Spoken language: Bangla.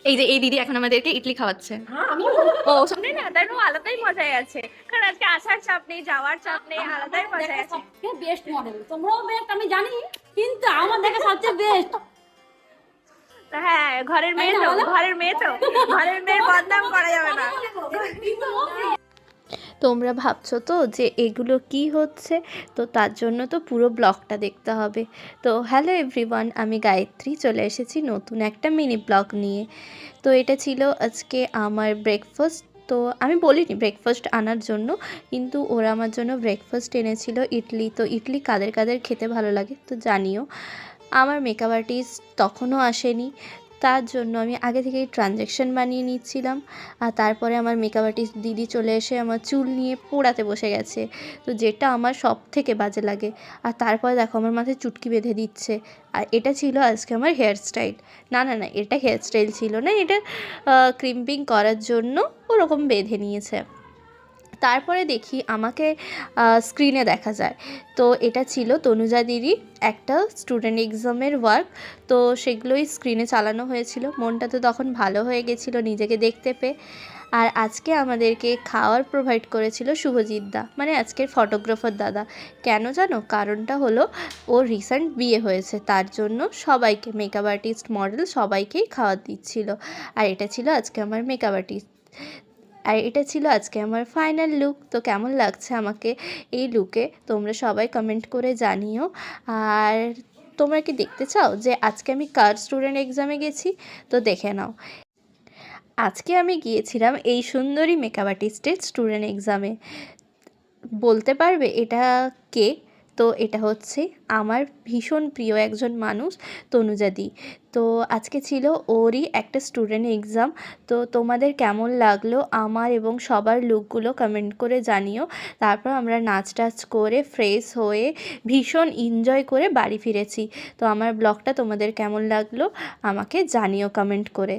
এই যে এই দিদি এখন আমাদেরকে ইডলি খাওয়াচ্ছে। ও সামনে না, তার আলাদাই মজাই আছে, কারণ আজকে আসার চাপ নেই, যাওয়ার চাপ নেই, আলাদাই মজা আছে। সবথেকে বেস্ট মডেল, তোমরাও বেস্ট আমি জানি, কিন্তু আমার দেখা সবচেয়ে বেস্ট। হ্যাঁ, ঘরের মেয়ে তো, ঘরের মেয়ে তো, ঘরের মেয়ের বদনাম করা যাবে না। তোমরা ভাবছো তো যে এগুলো কি হচ্ছে, তো তার জন্য তো পুরো ব্লগটা দেখতে হবে। তো হ্যালো এভরিওয়ান, আমি গায়ত্রী চলে এসেছি নতুন একটা মিনি ব্লগ নিয়ে। তো এটা ছিল আজকে আমার ব্রেকফাস্ট। তো আমি বলিনি ব্রেকফাস্ট আনার জন্য, কিন্তু ওরা আমার জন্য ব্রেকফাস্ট এনেছিল ইডলি। তো ইডলি কাদের কাদের খেতে ভালো লাগে তো জানিও। আমার মেকআপ আর্টিস্ট তখনও আসেনি, তার জন্য আমি আগে থেকেই ট্রানজ্যাকশন বানিয়ে নিচ্ছিলাম। আর তারপরে আমার মেকআপ আর্টিস্ট দিদি চলে এসে আমার চুল নিয়ে পোড়াতে বসে গেছে, তো যেটা আমার সব থেকে বাজে লাগে। আর তারপরে দেখো আমার মাথায় চুটকি বেঁধে দিচ্ছে। আর এটা ছিল আজকে আমার হেয়ার স্টাইল। না না না, এটা হেয়ার স্টাইল ছিল না, এটা ক্রিম্পিং করার জন্য ওরকম বেঁধে নিয়েছে। তারপরে দেখি আমাকে স্ক্রিনে দেখা যায়, তো এটা ছিল তনুজা দিদি একটা স্টুডেন্ট এক্সামের ওয়ার্ক। তো সেগুলোই স্ক্রিনে চালানো হয়েছিল। মনটা তো তখন ভালো হয়ে গেছিলো নিজেকে দেখতে পেয়ে। আর আজকে আমাদেরকে খাওয়ার প্রোভাইড করেছিল শুভজিৎ দা, মানে আজকের ফটোগ্রাফার দাদা। কেন জানো? কারণটা হলো ওর রিসেন্ট বিয়ে হয়েছে, তার জন্য সবাইকে, মেকআপ আর্টিস্ট, মডেল সবাইকেই খাওয়ার দিচ্ছিল। আর এটা ছিল আজকে আমার মেকআপ আর্টিস্ট, আর এটা ছিল আজকে আমার ফাইনাল লুক। তো কেমন লাগছে আমাকে এই লুকে তোমরা সবাই কমেন্ট করে জানিও। আর তোমরা কি দেখতে চাও যে আজকে আমি কার স্টুডেন্ট এক্সামে গেছি? তো দেখে নাও। আজকে আমি গিয়েছিলাম এই সুন্দরী মেকআপ আর্টিস্টের স্টুডেন্ট এক্সামে। বলতে পারবে এটা কে? তো এটা হচ্ছে আমার ভীষণ প্রিয় একজন মানুষ, তনুজাদি। তো আজকে ছিল ওরই একটা স্টুডেন্ট এক্সাম। তো তোমাদের কেমন লাগলো আমার এবং সবার লুকগুলো কমেন্ট করে জানিও। তারপর আমরা নাচ টাচ করে ফ্রেশ হয়ে ভীষণ এনজয় করে বাড়ি ফিরেছি। তো আমার ব্লগটা তোমাদের কেমন লাগলো আমাকে জানিও কমেন্ট করে।